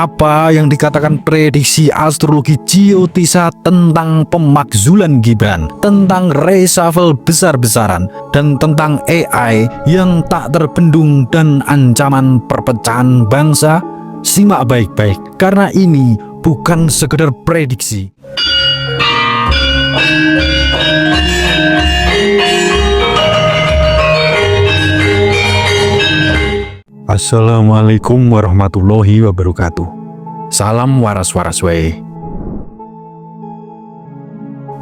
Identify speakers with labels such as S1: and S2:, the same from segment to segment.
S1: Apa yang dikatakan prediksi astrologi Jyotisa tentang pemakzulan Gibran, tentang reshuffle besar-besaran, dan tentang AI yang tak terbendung dan ancaman perpecahan bangsa? Simak baik-baik, karena ini bukan sekedar prediksi. Assalamualaikum warahmatullahi wabarakatuh. Salam waras-waras wae.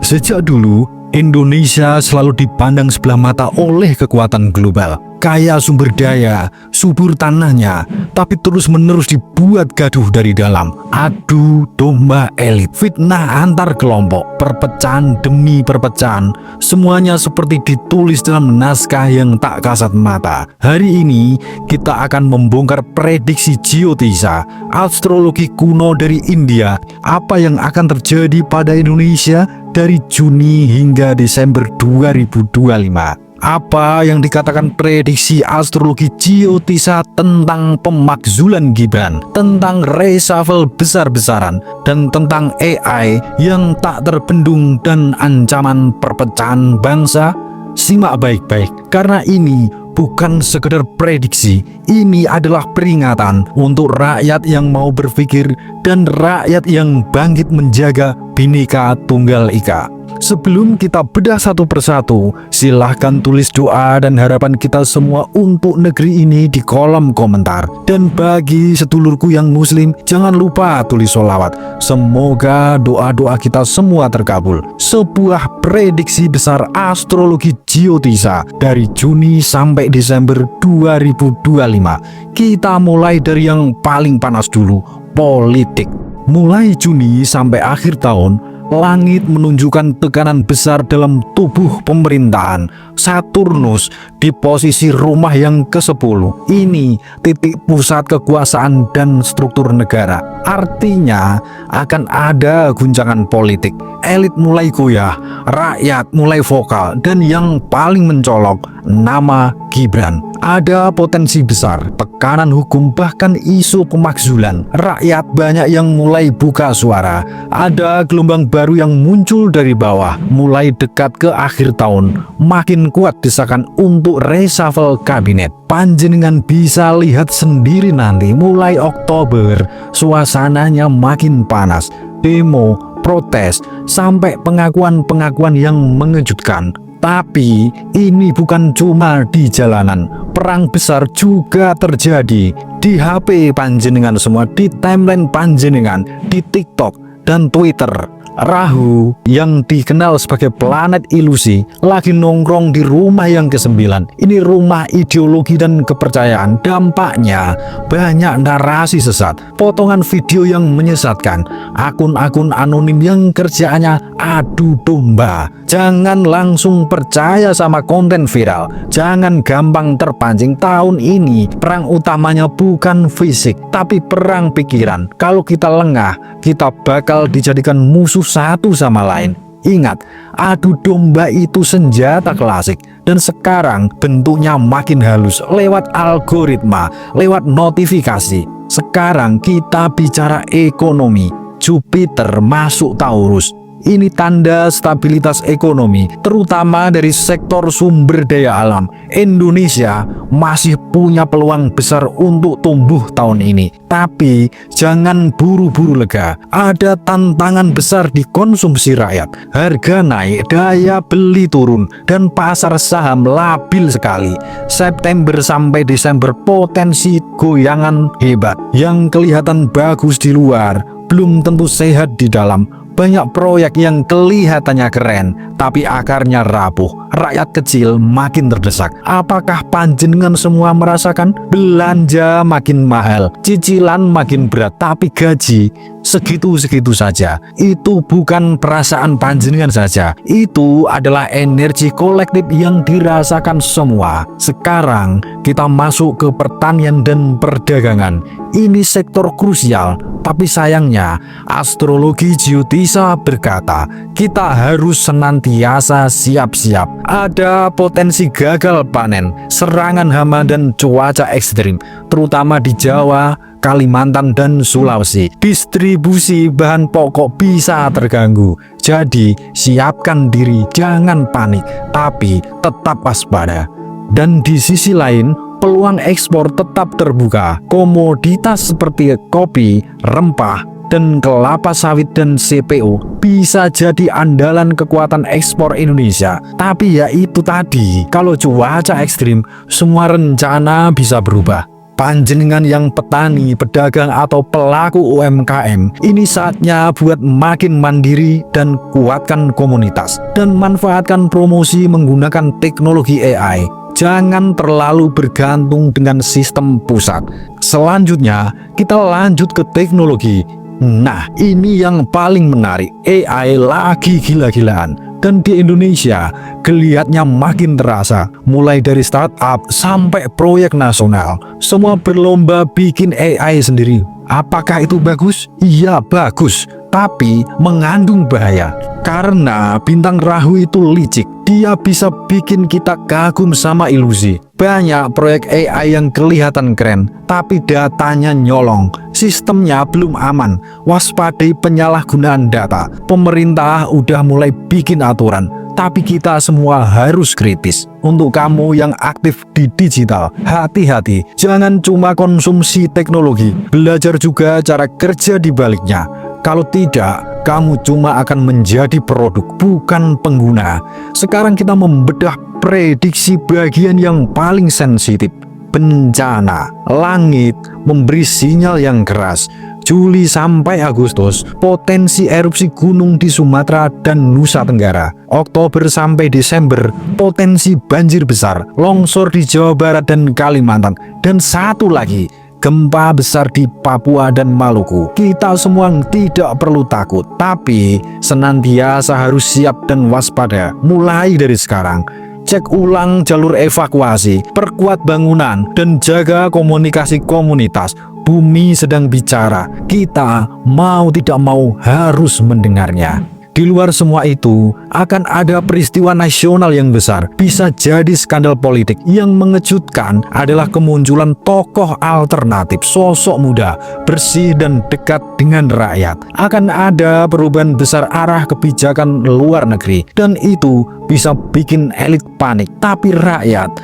S1: Sejak dulu, Indonesia selalu dipandang sebelah mata oleh kekuatan global. Kaya sumber daya, subur tanahnya, tapi terus-menerus dibuat gaduh dari dalam. Adu domba elit, fitnah antar kelompok, perpecahan demi perpecahan, semuanya seperti ditulis dalam naskah yang tak kasat mata. Hari ini kita akan membongkar prediksi Jyotisa, astrologi kuno dari India, apa yang akan terjadi pada Indonesia dari Juni hingga Desember 2025. Apa yang dikatakan prediksi astrologi Jyotisa tentang pemakzulan Gibran, tentang reshuffle besar-besaran, dan tentang AI yang tak terbendung dan ancaman perpecahan bangsa? Simak baik-baik, karena ini bukan sekedar prediksi, ini adalah peringatan untuk rakyat yang mau berpikir dan rakyat yang bangkit menjaga Bhinneka Tunggal Ika. Sebelum kita bedah satu persatu, silahkan tulis doa dan harapan kita semua untuk negeri ini di kolom komentar. Dan bagi sedulurku yang muslim, jangan lupa tulis sholawat. Semoga doa-doa kita semua terkabul. Sebuah prediksi besar astrologi Jyotisa dari Juni sampai Desember 2025. Kita mulai dari yang paling panas dulu, politik. Mulai Juni sampai akhir tahun, langit menunjukkan tekanan besar dalam tubuh pemerintahan. Saturnus di posisi rumah yang ke-10. Ini titik pusat kekuasaan dan struktur negara. Artinya akan ada guncangan politik. Elit mulai goyah, rakyat mulai vokal, dan yang paling mencolok, nama Gibran. Ada potensi besar, tekanan hukum, bahkan isu pemakzulan. Rakyat banyak yang mulai buka suara. Ada gelombang baru yang muncul dari bawah. Mulai dekat ke akhir tahun, makin kuat desakan untuk reshuffle kabinet. Panjenengan bisa lihat sendiri nanti mulai Oktober, suasananya makin panas. Demo, protes, sampai pengakuan-pengakuan yang mengejutkan. Tapi ini bukan cuma di jalanan, perang besar juga terjadi di HP panjenengan semua, di timeline panjenengan, di TikTok dan Twitter. Rahu yang dikenal sebagai planet ilusi lagi nongkrong di rumah yang ke-9. Ini rumah ideologi dan kepercayaan. Dampaknya banyak narasi sesat, potongan video yang menyesatkan, akun-akun anonim yang kerjaannya adu domba. Jangan langsung percaya sama konten viral. Jangan gampang terpancing. Tahun ini perang utamanya bukan fisik, tapi perang pikiran. Kalau kita lengah, kita bakal dijadikan musuh satu sama lain. Ingat, adu domba itu senjata klasik, dan sekarang bentuknya makin halus lewat algoritma, lewat notifikasi. Sekarang kita bicara ekonomi. Jupiter masuk Taurus. Ini tanda stabilitas ekonomi, terutama dari sektor sumber daya alam. Indonesia masih punya peluang besar untuk tumbuh tahun ini. Tapi jangan buru-buru lega. Ada tantangan besar di konsumsi rakyat. Harga naik, daya beli turun, dan pasar saham labil sekali. September sampai Desember potensi goyangan hebat. Yang kelihatan bagus di luar, belum tentu sehat di dalam. Banyak proyek yang kelihatannya keren, tapi akarnya rapuh. Rakyat kecil makin terdesak. Apakah panjenengan semua merasakan? Belanja makin mahal, cicilan makin berat, tapi gaji segitu-segitu saja. Itu bukan perasaan panjenengan saja. Itu adalah energi kolektif yang dirasakan semua. Sekarang kita masuk ke pertanian dan perdagangan. Ini sektor krusial, tapi sayangnya astrologi Jyotisa berkata kita harus senantiasa siap-siap. Ada potensi gagal panen, serangan hama dan cuaca ekstrim, terutama di Jawa Kalimantan, dan Sulawesi. Distribusi bahan pokok bisa terganggu. Jadi, siapkan diri, jangan panik, tapi tetap waspada. Dan di sisi lain, peluang ekspor tetap terbuka. Komoditas seperti kopi, rempah, dan kelapa sawit dan CPO bisa jadi andalan kekuatan ekspor Indonesia. Tapi ya itu tadi, kalau cuaca ekstrim, semua rencana bisa berubah. Panjenengan yang petani, pedagang, atau pelaku UMKM, ini saatnya buat makin mandiri dan kuatkan komunitas. Dan manfaatkan promosi menggunakan teknologi AI. Jangan terlalu bergantung dengan sistem pusat. Selanjutnya, kita lanjut ke teknologi. Nah, ini yang paling menarik. AI lagi gila-gilaan. Dan di Indonesia, geliatnya makin terasa. Mulai dari startup sampai proyek nasional. Semua berlomba bikin AI sendiri. Apakah itu bagus? Iya, bagus. Tapi mengandung bahaya. Karena bintang Rahu itu licik. Dia bisa bikin kita kagum sama ilusi. Banyak proyek AI yang kelihatan keren, tapi datanya nyolong. Sistemnya belum aman. Waspadai penyalahgunaan data. Pemerintah udah mulai bikin aturan, tapi kita semua harus kritis. Untuk kamu yang aktif di digital, hati-hati. Jangan cuma konsumsi teknologi, belajar juga cara kerja di baliknya. Kalau tidak, kamu cuma akan menjadi produk, bukan pengguna. Sekarang kita membedah prediksi bagian yang paling sensitif. Bencana, langit memberi sinyal yang keras. Juli sampai Agustus, potensi erupsi gunung di Sumatera dan Nusa Tenggara. Oktober sampai Desember, potensi banjir besar, longsor di Jawa Barat dan Kalimantan. Dan satu lagi, gempa besar di Papua dan Maluku. Kita semua tidak perlu takut, tapi senantiasa harus siap dan waspada. Mulai dari sekarang, cek ulang jalur evakuasi, perkuat bangunan, dan jaga komunikasi komunitas. Bumi sedang bicara, kita mau tidak mau harus mendengarnya. Di luar semua itu, akan ada peristiwa nasional yang besar. Bisa jadi skandal politik. Yang mengejutkan adalah kemunculan tokoh alternatif, sosok muda, bersih dan dekat dengan rakyat. Akan ada perubahan besar arah kebijakan luar negeri. Dan itu bisa bikin elit panik. Tapi rakyat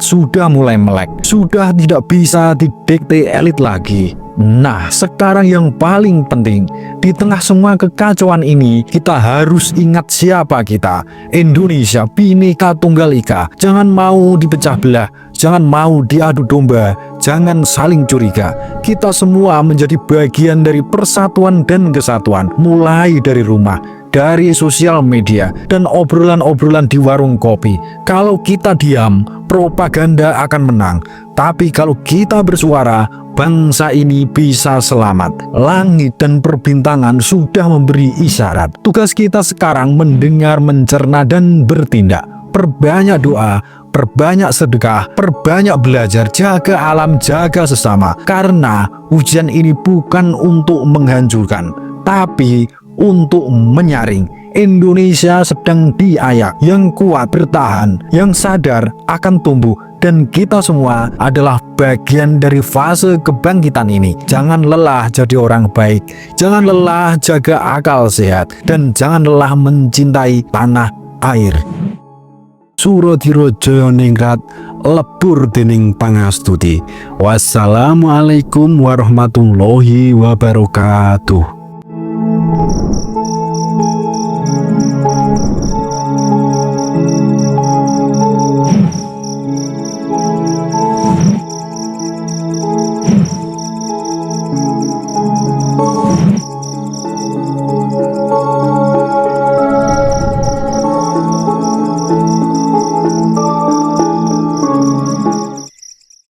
S1: sudah mulai melek. Sudah tidak bisa didikte elit lagi. Nah, sekarang yang paling penting, di tengah semua kekacauan ini, kita harus ingat siapa kita. Indonesia Bhinneka Tunggal Ika. Jangan mau dipecah belah, jangan mau diadu domba, jangan saling curiga. Kita semua menjadi bagian dari persatuan dan kesatuan, mulai dari rumah, dari sosial media, dan obrolan-obrolan di warung kopi. Kalau kita diam, propaganda akan menang. Tapi kalau kita bersuara, bangsa ini bisa selamat. Langit dan perbintangan sudah memberi isyarat. Tugas kita sekarang mendengar, mencerna, dan bertindak. Perbanyak doa, perbanyak sedekah, perbanyak belajar, jaga alam, jaga sesama. Karena ujian ini bukan untuk menghancurkan, tapi untuk menyaring. Indonesia sedang diayak. Yang kuat bertahan, yang sadar akan tumbuh. Dan kita semua adalah bagian dari fase kebangkitan ini. Jangan lelah jadi orang baik. Jangan lelah jaga akal sehat. Dan jangan lelah mencintai tanah air. Suradira Jayaningrat lebur dening pangastuti. Wassalamualaikum warahmatullahi wabarakatuh.